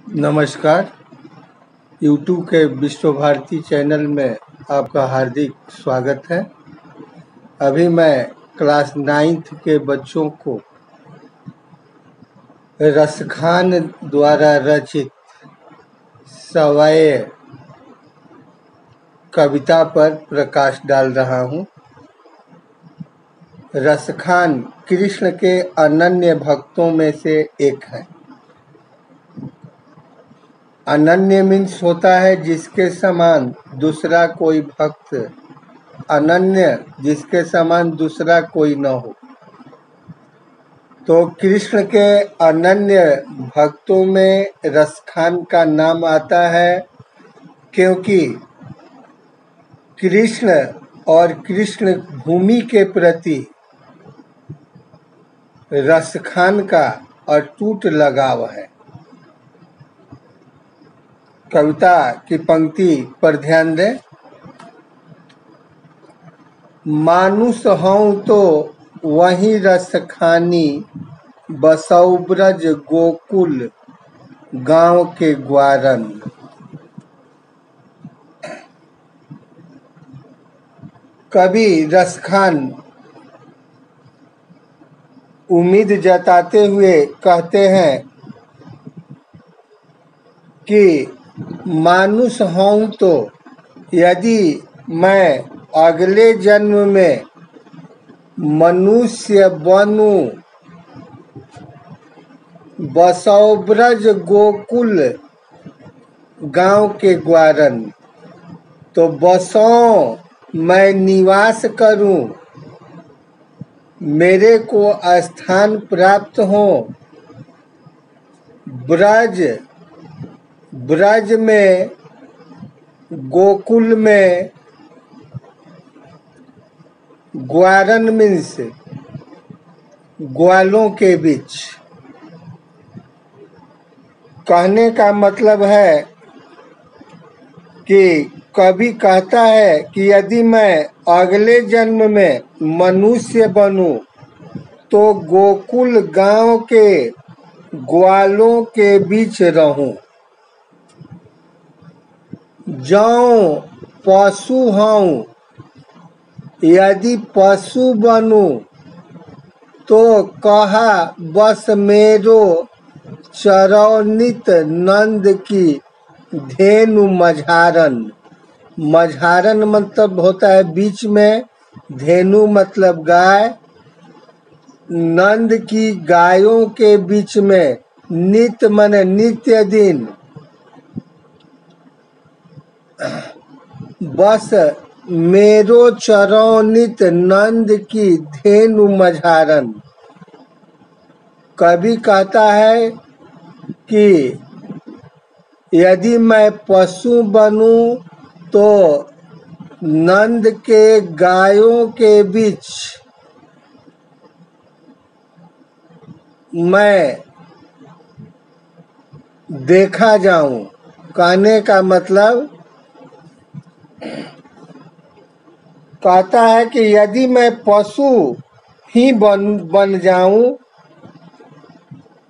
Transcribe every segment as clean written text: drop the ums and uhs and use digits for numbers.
नमस्कार। यूट्यूब के विश्व भारती चैनल में आपका हार्दिक स्वागत है। अभी मैं क्लास 9th के बच्चों को रसखान द्वारा रचित सवैय कविता पर प्रकाश डाल रहा हूँ। रसखान कृष्ण के अनन्य भक्तों में से एक है। अनन्य मीन्स होता है जिसके समान दूसरा कोई भक्त, अनन्य जिसके समान दूसरा कोई न हो। तो कृष्ण के अनन्य भक्तों में रसखान का नाम आता है, क्योंकि कृष्ण और कृष्ण भूमि के प्रति रसखान का अटूट लगाव है। कविता की पंक्ति पर ध्यान दें। मानुष हूँ तो वही रसखानी, बसौ ब्रज गोकुल गांव के ग्वारन। कवि रसखान उम्मीद जताते हुए कहते हैं कि मानुष हूँ तो यदि मैं अगले जन्म में मनुष्य बनूं, बसौ ब्रज गोकुल गांव के ग्वारन, तो बसों मैं निवास करूं, मेरे को स्थान प्राप्त हो ब्रज, ब्रज में, गोकुल में। ग्वारन मीन्स ग्वालों के बीच। कहने का मतलब है कि कवि कहता है कि यदि मैं अगले जन्म में मनुष्य बनूं तो गोकुल गांव के ग्वालों के बीच रहूं। जाऊं पशु हूं, यदि पशु बनूं तो कहा बस मेरो चरौनित नंद की धेनु मझारन। मझारन मतलब होता है बीच में, धेनु मतलब गाय। नंद की गायों के बीच में, नित्य माने नित्य दिन, बस मेरो चरौनित नंद की धेनु मझारन। कवि कहता है कि यदि मैं पशु बनूं तो नंद के गायों के बीच मैं देखा जाऊं। कहने का मतलब कहता है कि यदि मैं पशु ही बन जाऊं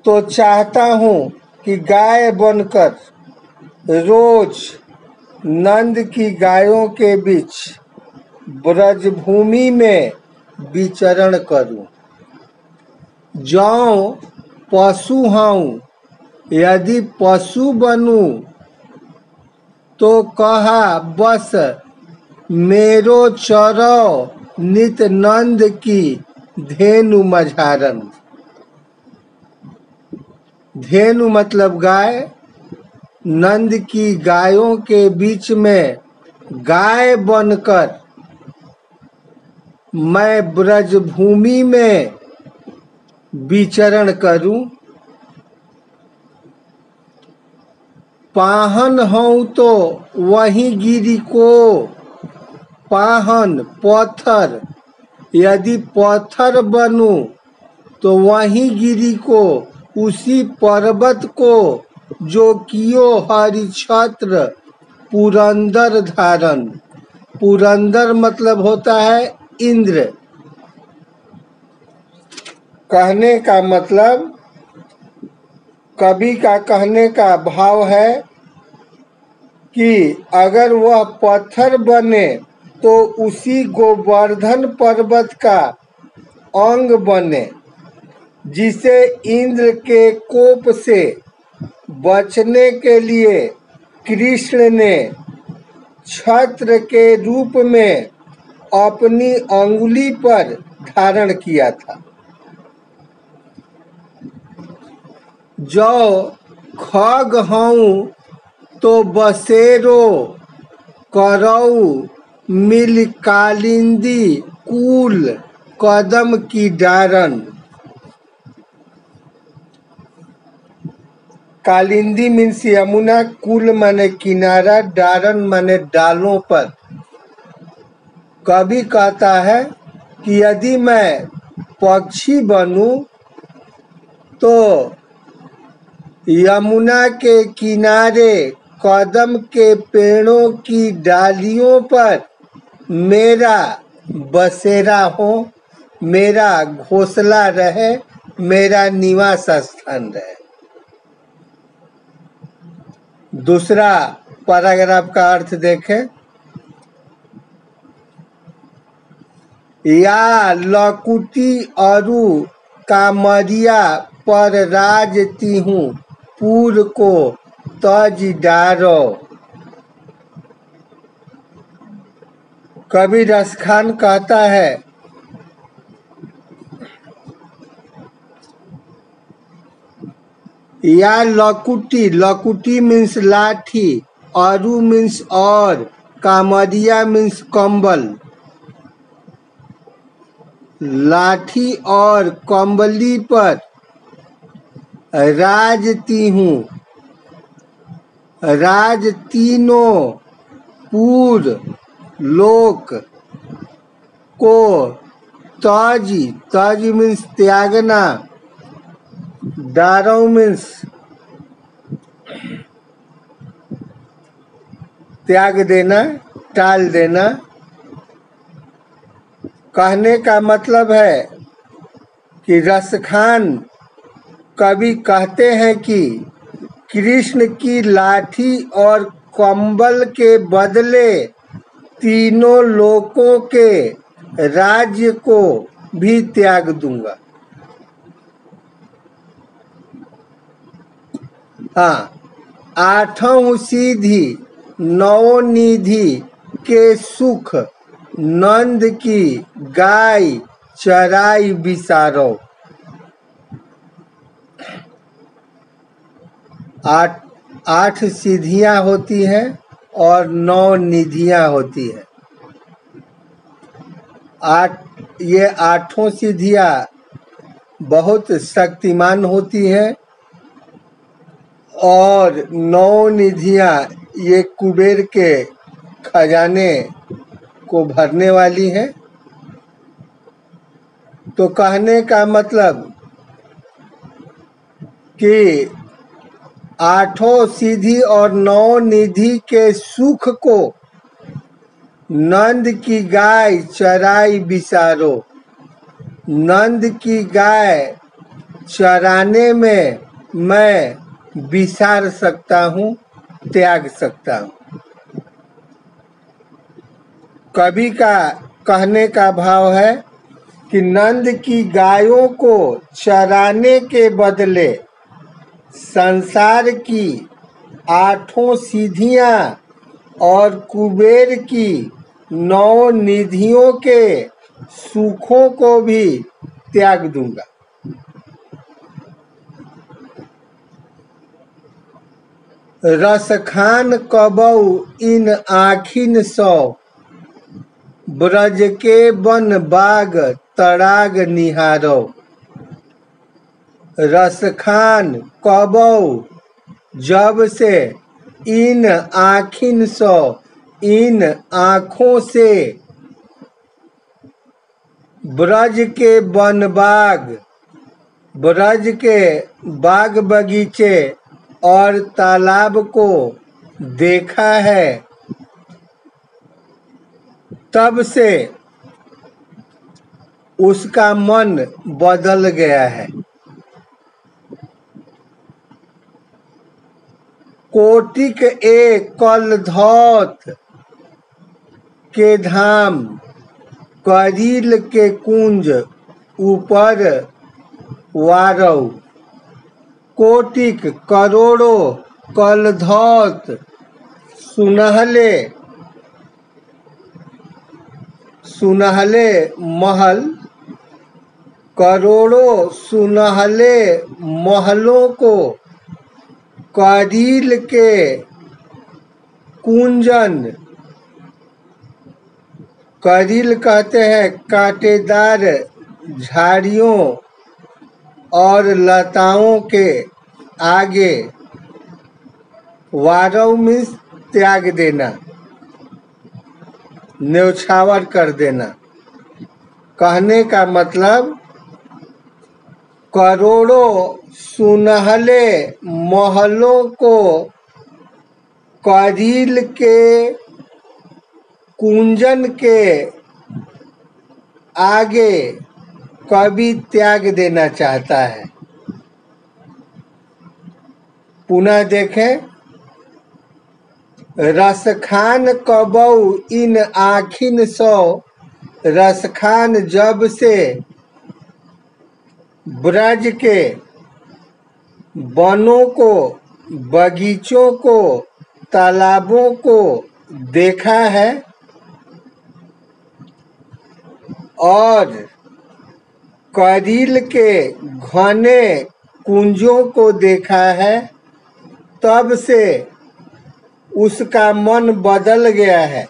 तो चाहता हूं कि गाय बनकर रोज नंद की गायों के बीच ब्रजभूमि में विचरण करूं। जाऊं पशु हूं, यदि पशु बनूं तो कहा बस मेरो चरौ नित नंद की धेनु मझारन। धेनु मतलब गाय। नंद की गायों के बीच में गाय बनकर मैं ब्रजभूमि में विचरण करूं। पाहन हूं तो वही गिरी को, पाहन पत्थर, यदि पत्थर बनूं तो वही गिरी को, उसी पर्वत को जो कियो हरिछत्र पुरंदर धारण। पुरंदर मतलब होता है इंद्र। कहने का मतलब कवि का कहने का भाव है कि अगर वह पत्थर बने तो उसी गोवर्धन पर्वत का अंग बने, जिसे इंद्र के कोप से बचने के लिए कृष्ण ने छत्र के रूप में अपनी अंगुली पर धारण किया था। जो खग हऊँ तो बसेरो करऊ मिल कालिंदी कुल कदम की डारन। कालिंदी मीन्स यमुना, कुल माने किनारा, डारन माने डालों पर। कवि कहता है कि यदि मैं पक्षी बनूं तो यमुना के किनारे कदम के पेड़ों की डालियों पर मेरा बसेरा हो, मेरा घोंसला रहे, मेरा निवास स्थान रहे। दूसरा पैराग्राफ का अर्थ देखें। या लकुटी अरु कामरिया पर राजती हूँ पूर को तज डारो। कवि रसखान कहता है या लकुटी, लकुटी मीन्स लाठी, अरु मीन्स और, कामरिया मीन्स कंबल। लाठी और कंबली पर राजती हूँ, राज तीनों पूर लोक को तज, तज मीन्स त्यागना, डारो मीन्स त्याग देना, टाल देना। कहने का मतलब है कि रसखान कवि कहते हैं कि कृष्ण की लाठी और कंबल के बदले तीनों लोकों के राज्य को भी त्याग दूंगा। हाँ, आठों सीधी नौ निधि के सुख नंद की गाय चराई बिसारो। आठ सिद्धियां होती हैं और 9 निधियां होती हैं। ये आठों सिद्धियां बहुत शक्तिमान होती हैं और 9 निधियां ये कुबेर के खजाने को भरने वाली है। तो कहने का मतलब कि आठों सिद्धि और 9 निधि के सुख को नंद की गाय चराई बिसारो। नंद की गाय चराने में मैं बिसार सकता हूँ, त्याग सकता हूँ। कवि का कहने का भाव है कि नंद की गायों को चराने के बदले संसार की आठों सिद्धियां और कुबेर की 9 निधियों के सुखों को भी त्याग दूंगा। रसखान कबऊ इन आखिन सौ ब्रज के बन बाग तड़ाग निहारो। रसखान कबऊ जब से इन आखिन सौ, इन आँखों से ब्रज के वन बाग, ब्रज के बाग बगीचे और तालाब को देखा है, तब से उसका मन बदल गया है। कोटिक ए कल धौत के धाम, करील के कुंज ऊपर वारौ। कोटिक करोड़ों कल धौत सुनहले सुनहले महल, करोड़ों सुनहले महलों को करील के कुंजन, करील कहते हैं कांटेदार झाड़ियों और लताओं के आगे, वारव मीन्स त्याग देना, न्यौछावर कर देना। कहने का मतलब करोड़ों सुनहले महलों को करील के कुंजन के आगे कवि त्याग देना चाहता है। पुनः देखें, रसखान कबऊ इन आखिन सो, रसखान जब से ब्रज के वनों को, बगीचों को, तालाबों को देखा है और करील के घने कुंजों को देखा है, तब से उसका मन बदल गया है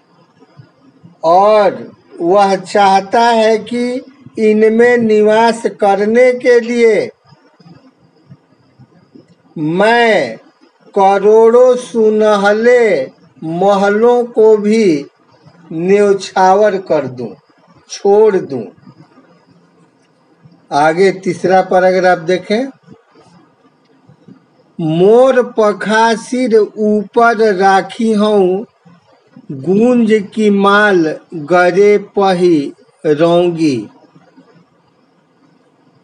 और वह चाहता है कि इनमें निवास करने के लिए मैं करोड़ों सुनहले महलों को भी न्यौछावर कर दूं, छोड़ दूं। आगे तीसरा पैराग्राफ देखें। मोर पखा सिर ऊपर राखी हूँ, गूंज की माल गरे पही रौंगी।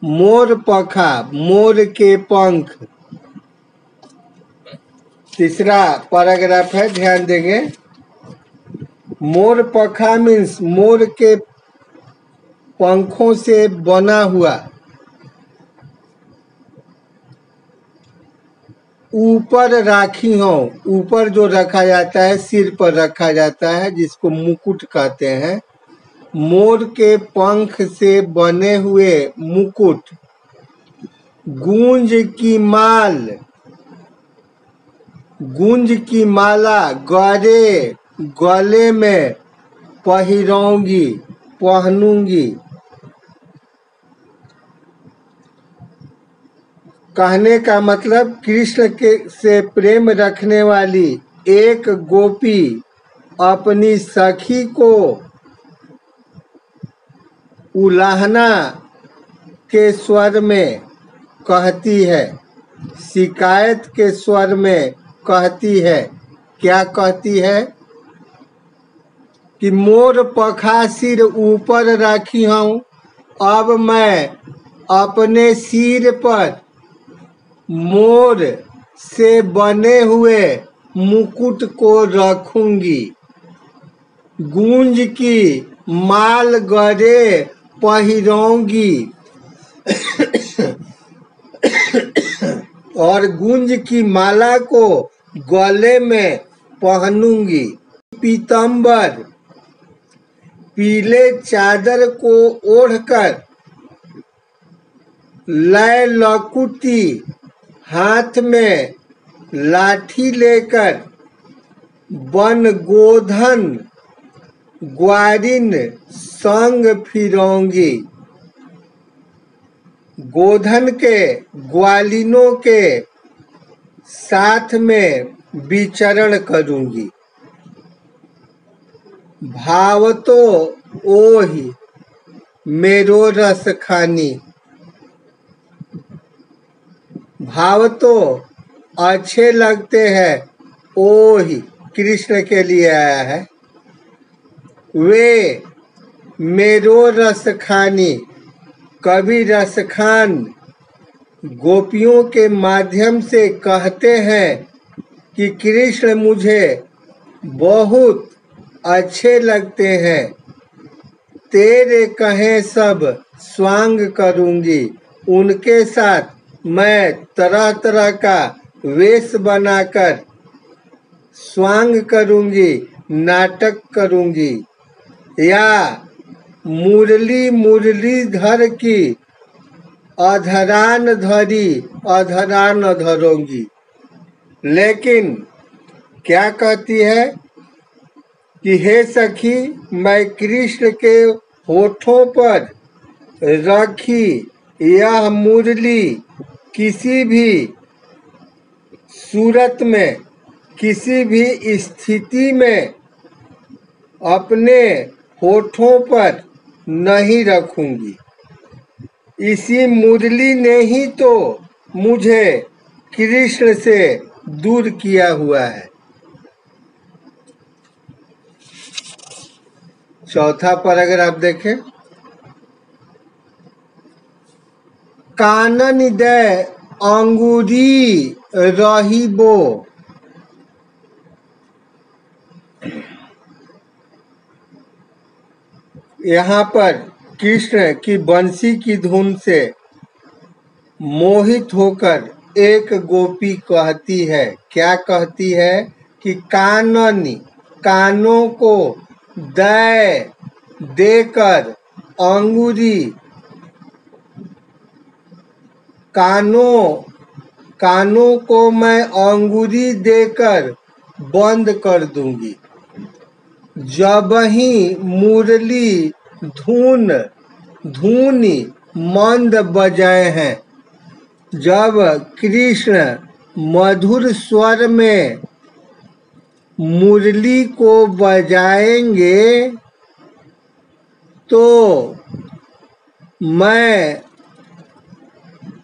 मोर पखा, मोर के पंख। तीसरा पैराग्राफ है, ध्यान देंगे। मोर पखा मीन्स मोर के पंखों से बना हुआ। ऊपर राखी हो, ऊपर जो रखा जाता है, सिर पर रखा जाता है, जिसको मुकुट कहते हैं। मोर के पंख से बने हुए मुकुट। गूंज की माल, गूंज की माला गले, गले में पहिरौंगी, पहनूंगी। कहने का मतलब कृष्ण के से प्रेम रखने वाली एक गोपी अपनी सखी को उलाहना के स्वर में कहती है, शिकायत के स्वर में कहती है। क्या कहती है? कि मोर पखा सिर ऊपर रखी हूँ, अब मैं अपने सिर पर मोर से बने हुए मुकुट को रखूंगी। गूंज की माल गले पहिरौंगी और गूंज की माला को गले में पहनूंगी। पीतंबर, पीले चादर को ओढ़कर, लय लकुटी हाथ में लाठी लेकर, वन गोधन ग्वारिन संग फिरौंगी। गोधन के ग्वालिनों के साथ में विचरण करूंगी। भाव तो ओहि मेरो रस खानी, भाव तो अच्छे लगते हैं, ओहि कृष्ण के लिए आया है। वे मेरो रस खानी, कभी रसखान गोपियों के माध्यम से कहते हैं कि कृष्ण मुझे बहुत अच्छे लगते हैं, तेरे कहे सब स्वांग करूंगी, उनके साथ मैं तरह तरह का वेश बनाकर स्वांग करूंगी, नाटक करूंगी, या मुरली मुरलीधर की अधरान धरी अधरान धरूंगी। लेकिन क्या कहती है कि हे सखी, मैं कृष्ण के होठों पर रखी यह मुरली किसी भी सूरत में, किसी भी स्थिति में अपने होठों पर नहीं रखूंगी। इसी मुरली ने ही तो मुझे कृष्ण से दूर किया हुआ है। चौथा पैराग्राफ देखें। कानन दे अंगूरी रहीबो, यहाँ पर कृष्ण की बंसी की धुन से मोहित होकर एक गोपी कहती है, क्या कहती है कि काननी, कानों को दे देकर अंगूरी, कानों को मैं अंगूरी देकर बंद कर दूंगी। जब ही मुरली धूनी मंद बजाए हैं, जब कृष्ण मधुर स्वर में मुरली को बजाएंगे तो मैं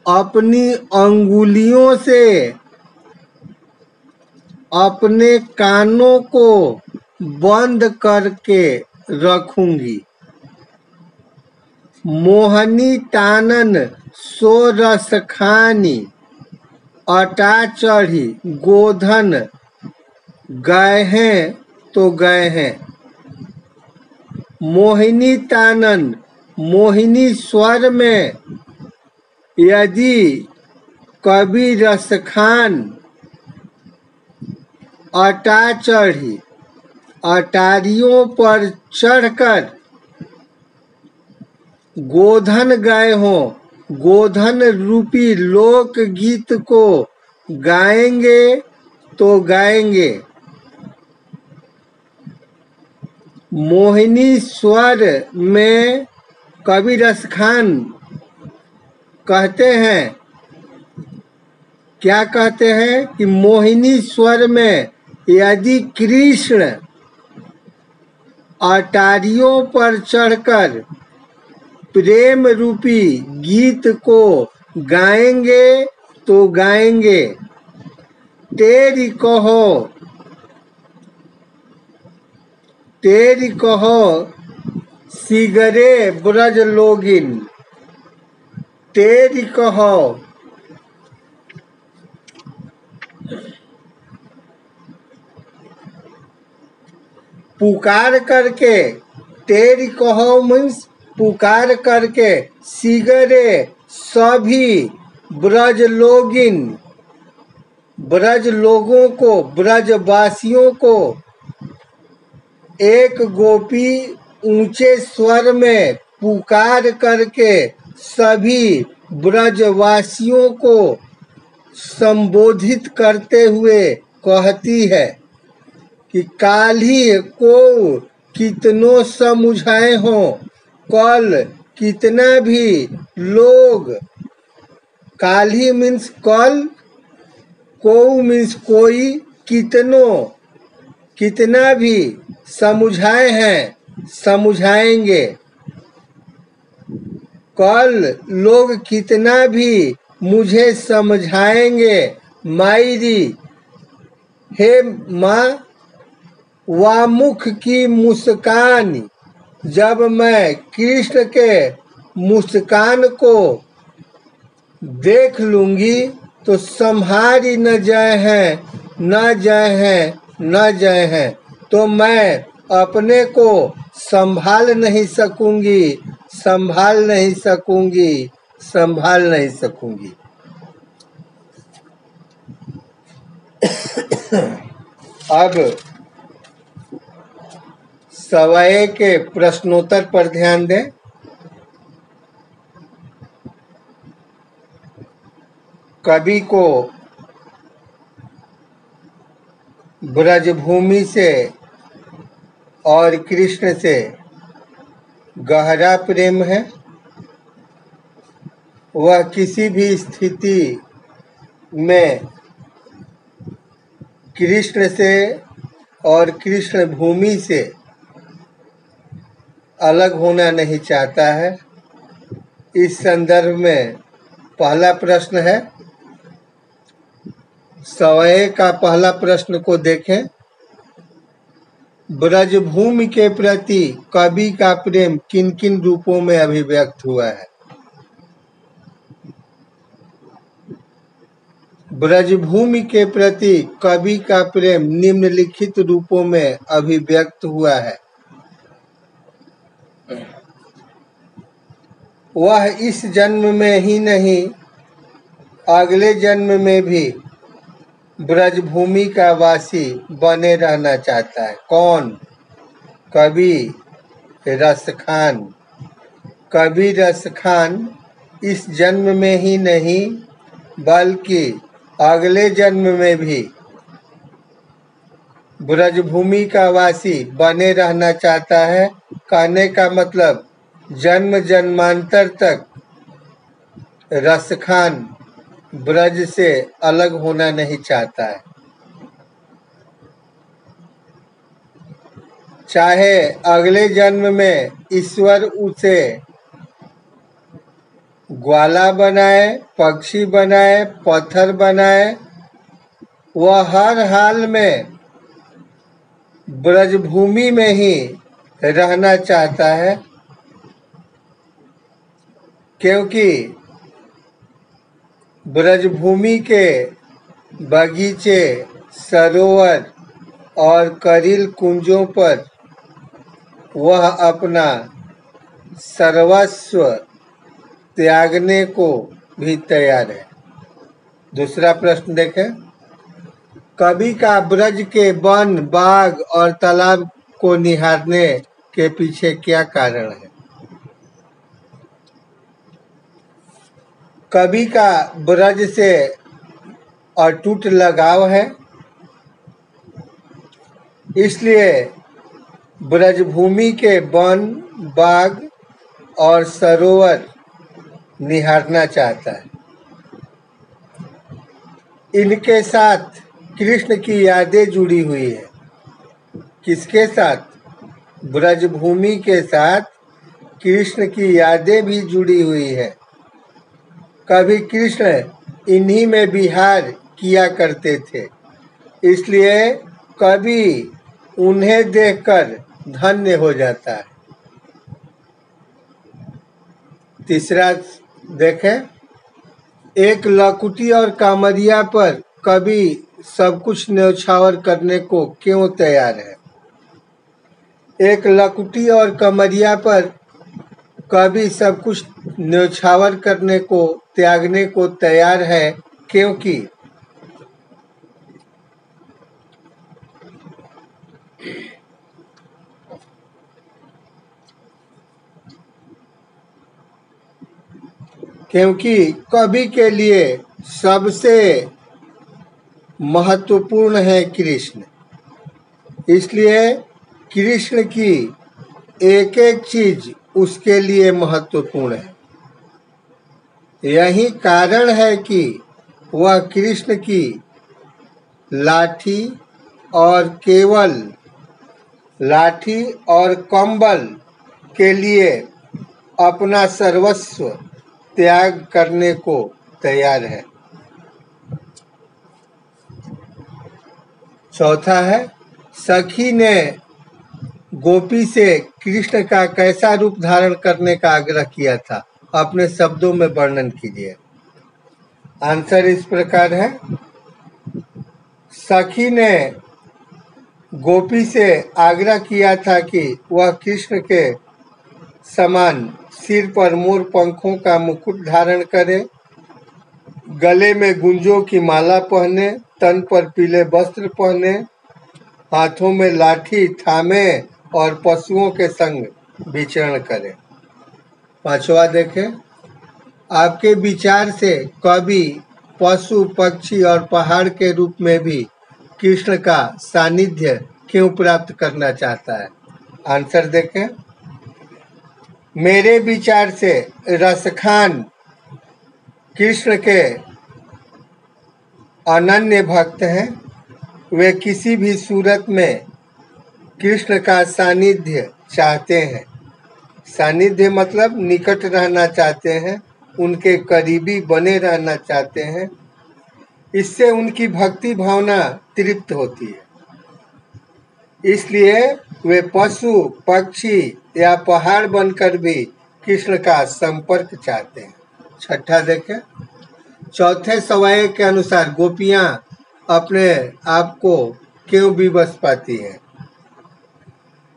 अपनी अंगुलियों से अपने कानों को बंद करके रखूंगी। मोहनी तानन सो रस खानी, अटा चढ़ी गोधन गए हैं तो गए हैं। मोहिनी तानन, मोहिनी स्वर में यदि कभी रसखान अटा चढ़ी, अटारियों पर चढ़कर गोधन गाए हों, गोधन रूपी लोक गीत को गाएंगे तो गाएंगे। मोहिनी स्वर में कवि रसखान कहते हैं, क्या कहते हैं कि मोहिनी स्वर में यदि कृष्ण अटारियों पर चढ़कर प्रेम रूपी गीत को गाएंगे तो गाएंगे। तेरी कहो सिगरे ब्रज लोगिन, तेरी कहो पुकार करके, तेरी कहो मीन्स पुकार करके, सिगरे सभी ब्रज लोगिन, ब्रज लोगों को, ब्रजवासियों को, एक गोपी ऊंचे स्वर में पुकार करके सभी ब्रजवासियों को संबोधित करते हुए कहती है कि काल्हि को कितनों समुझाए हों, कल कितना भी लोग, काल्हि मीन्स कल, को मीन्स कोई, कितनों कितना भी समुझाए हैं, समुझाएंगे। कल लोग कितना भी मुझे समझाएंगे। मायरी, हे माँ, वामुख की मुस्कान, जब मैं कृष्ण के मुस्कान को देख लूंगी तो संहारी न जाए हैं न जय हैं न जय हैं, तो मैं अपने को संभाल नहीं सकूंगी, संभाल नहीं सकूंगी, संभाल नहीं सकूंगी। अब सवाए के प्रश्नोत्तर पर ध्यान दें। कवि को ब्रजभूमि से और कृष्ण से गहरा प्रेम है। वह किसी भी स्थिति में कृष्ण से और कृष्ण भूमि से अलग होना नहीं चाहता है। इस संदर्भ में पहला प्रश्न है, सवय का पहला प्रश्न को देखें। ब्रजभूमि के प्रति कवि का प्रेम किन किन रूपों में अभिव्यक्त हुआ है? ब्रजभूमि के प्रति कवि का प्रेम निम्नलिखित रूपों में अभिव्यक्त हुआ है। वह इस जन्म में ही नहीं, अगले जन्म में भी ब्रजभूमि का वासी बने रहना चाहता है। कौन? कवि रसखान। कवि रसखान इस जन्म में ही नहीं बल्कि अगले जन्म में भी ब्रजभूमि का वासी बने रहना चाहता है। कहने का मतलब जन्म जन्मांतर तक रसखान ब्रज से अलग होना नहीं चाहता है। चाहे अगले जन्म में ईश्वर उसे ग्वाला बनाए, पक्षी बनाए, पत्थर बनाए, वह हर हाल में ब्रजभूमि में ही रहना चाहता है, क्योंकि ब्रजभूमि के बगीचे, सरोवर और करील कुंजों पर वह अपना सर्वस्व त्यागने को भी तैयार है। दूसरा प्रश्न देखें। कवि का ब्रज के वन, बाग और तालाब को निहारने के पीछे क्या कारण है? कवि का ब्रज से अटूट लगाव है, इसलिए ब्रजभूमि के वन, बाग और सरोवर निहारना चाहता है। इनके साथ कृष्ण की यादें जुड़ी हुई है। किसके साथ? ब्रजभूमि के साथ कृष्ण की यादें भी जुड़ी हुई है। कभी कृष्ण इन्हीं में विहार किया करते थे, इसलिए कवि उन्हें देखकर धन्य हो जाता है। तीसरा देखें। एक लकुटी और कामरिया पर कवि सब कुछ न्यौछावर करने को क्यों तैयार है? एक लकुटी और कमरिया पर कवि सब कुछ न्यौछावर करने को, त्यागने को तैयार है, क्योंकि कवि के लिए सबसे महत्वपूर्ण है कृष्ण। इसलिए कृष्ण की एक एक चीज उसके लिए महत्वपूर्ण है। यही कारण है कि वह कृष्ण की लाठी और केवल लाठी और कंबल के लिए अपना सर्वस्व त्याग करने को तैयार है। चौथा है, सखी ने गोपी से कृष्ण का कैसा रूप धारण करने का आग्रह किया था? अपने शब्दों में वर्णन कीजिए। आंसर इस प्रकार है, सखी ने गोपी से आग्रह किया था कि वह कृष्ण के समान सिर पर मोर पंखों का मुकुट धारण करे, गले में गुंजों की माला पहने, तन पर पीले वस्त्र पहने, हाथों में लाठी थामे और पशुओं के संग विचरण करे। पांचवा देखें, आपके विचार से कवि पशु, पक्षी और पहाड़ के रूप में भी कृष्ण का सानिध्य क्यों प्राप्त करना चाहता है? आंसर देखें, मेरे विचार से रसखान कृष्ण के अनन्य भक्त हैं। वे किसी भी सूरत में कृष्ण का सानिध्य चाहते हैं। सानिध्य मतलब निकट रहना चाहते हैं, उनके करीबी बने रहना चाहते हैं। इससे उनकी भक्ति भावना तृप्त होती है। इसलिए वे पशु, पक्षी या पहाड़ बनकर भी कृष्ण का संपर्क चाहते हैं। छठा देखें, चौथे सवाए के अनुसार गोपियां अपने आप को क्यों विवश पाती हैं?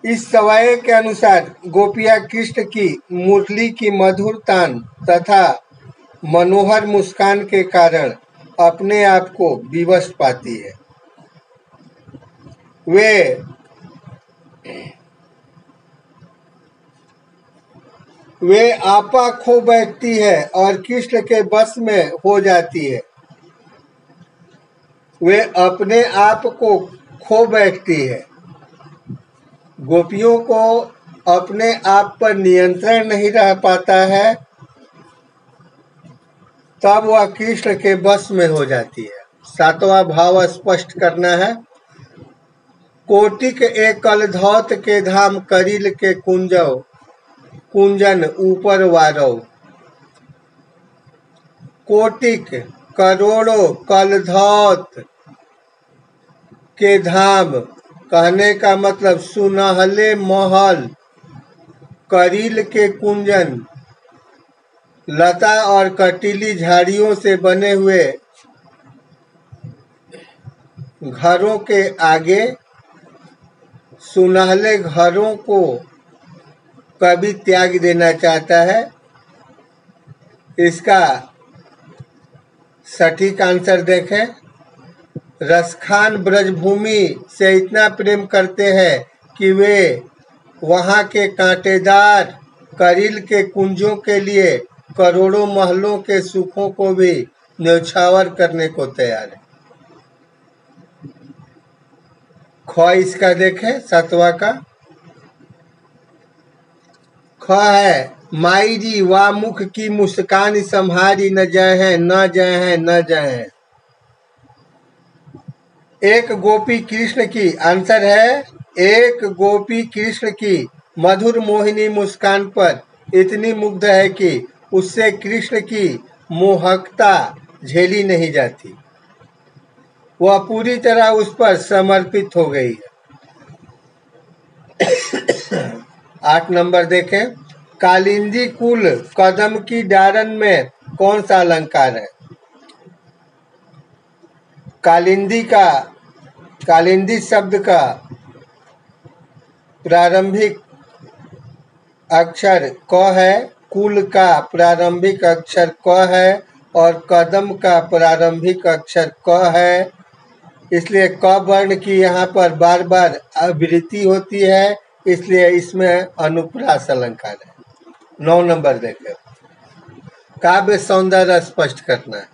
इस सवाए के अनुसार गोपियां कृष्ण की मुरली की मधुर तान तथा मनोहर मुस्कान के कारण अपने आप को विवश पाती है। वे आपा खो बैठती है और कृष्ण के बस में हो जाती है। वे अपने आप को खो बैठती है। गोपियों को अपने आप पर नियंत्रण नहीं रह पाता है, तब वह कृष्ण के बस में हो जाती है। सातवां भाव स्पष्ट करना है। कोटिक एकल धौत के धाम करिल के कुंजन ऊपर वारव। कोटिक करोड़ों कलधौत के धाम कहने का मतलब सुनहले महल, करील के कुंजन लता और कटीली झाड़ियों से बने हुए घरों के आगे सुनहले घरों को कभी त्याग देना चाहता है। इसका सटीक आंसर देखें। रसखान ब्रजभूमि से इतना प्रेम करते हैं कि वे वहां के कांटेदार करील के कुंजों के लिए करोड़ों महलों के सुखों को भी न्यौछावर करने को तैयार है। ख इसका देखें, सतवा का ख है, माई जी वाह मुख की मुस्कान संहारी, न जय है न जय है न जय है। एक गोपी कृष्ण की, आंसर है, एक गोपी कृष्ण की मधुर मोहिनी मुस्कान पर इतनी मुग्ध है कि उससे कृष्ण की मोहकता झेली नहीं जाती। वह पूरी तरह उस पर समर्पित हो गई है। 8 नंबर देखें, कालिंदी कुल कदम की डारन में कौन सा अलंकार है? कालिंदी शब्द का प्रारंभिक अक्षर क है, कुल का प्रारंभिक अक्षर क है और कदम का प्रारंभिक अक्षर क है। इसलिए क वर्ण की यहाँ पर बार बार आवृत्ति होती है, इसलिए इसमें अनुप्रास अलंकार है। 9 नंबर देखें, काव्य सौंदर्य स्पष्ट करना है।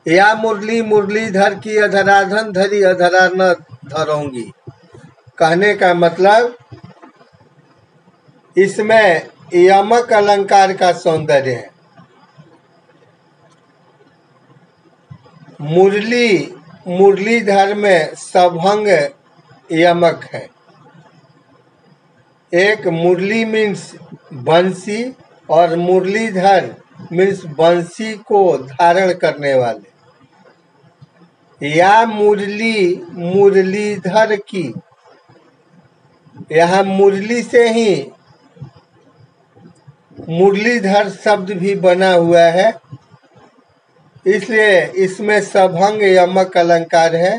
या मुरली मुरलीधर की अधराधन धरी अधरा न धरोंगी, कहने का मतलब इसमें यमक अलंकार का सौंदर्य है। मुरलीधर में सभंग यमक है। एक मुरली मीन्स बंसी और मुरलीधर मीन्स बंसी को धारण करने वाले। या मुरलीधर की, यहाँ मुरली से ही मुरलीधर शब्द भी बना हुआ है, इसलिए इसमें सभंग यमक अलंकार है।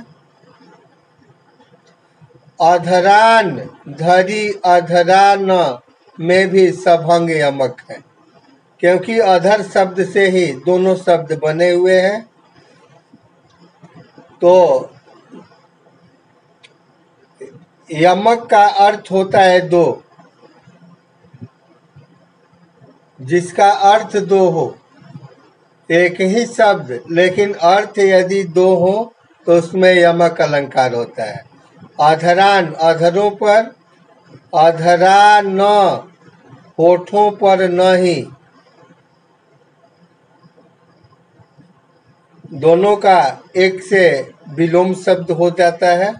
अधरान धरी अधरा न में भी सभंग यमक है, क्योंकि अधर शब्द से ही दोनों शब्द बने हुए हैं। तो यमक का अर्थ होता है दो, जिसका अर्थ दो हो, एक ही शब्द लेकिन अर्थ यदि दो हो तो उसमें यमक अलंकार होता है। अधरान अधरों पर, अधरा न होठों पर नहीं, दोनों का एक से विलोम शब्द हो जाता है।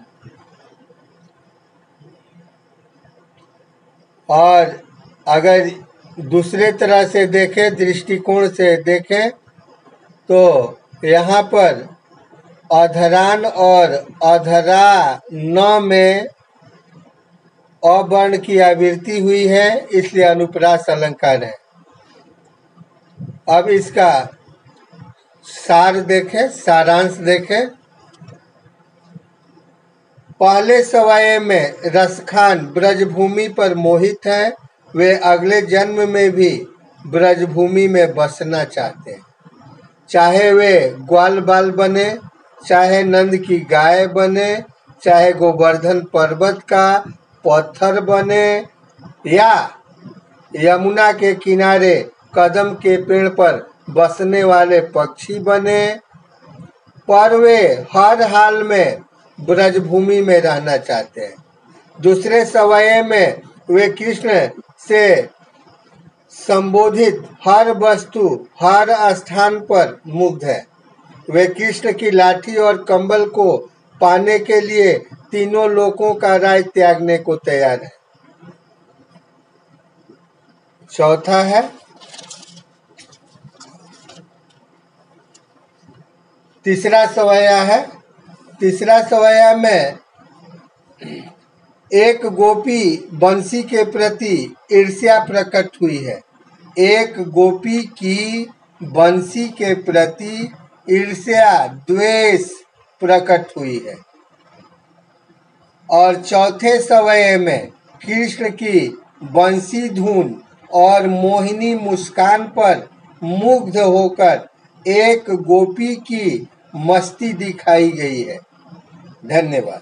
और अगर दूसरे तरह से देखें, दृष्टिकोण से देखें, तो यहाँ पर अधरान और अधरा न में अवर्ण की आवृत्ति हुई है, इसलिए अनुप्रास अलंकार है। अब इसका सार देखें, सारांश देखें। पहले सवाये में रसखान ब्रजभूमि पर मोहित हैं, वे अगले जन्म में भी ब्रजभूमि में बसना चाहते हैं, चाहे वे ग्वाल बाल बने, चाहे नंद की गाय बने, चाहे गोवर्धन पर्वत का पत्थर बने, या यमुना के किनारे कदम के पेड़ पर बसने वाले पक्षी बने, पर वे हर हाल में ब्रजभूमि में रहना चाहते हैं। दूसरे सवाये में वे कृष्ण से संबोधित हर वस्तु हर स्थान पर मुग्ध है। वे कृष्ण की लाठी और कंबल को पाने के लिए तीनों लोकों का राज त्यागने को तैयार है। चौथा है तीसरा सवाया है। तीसरा सवाया में एक गोपी बंसी के प्रति ईर्ष्या प्रकट हुई है। एक गोपी की बंसी के प्रति ईर्ष्या द्वेष प्रकट हुई है। और चौथे सवय में कृष्ण की बंसी धुन और मोहिनी मुस्कान पर मुग्ध होकर एक गोपी की मस्ती दिखाई गई है। धन्यवाद।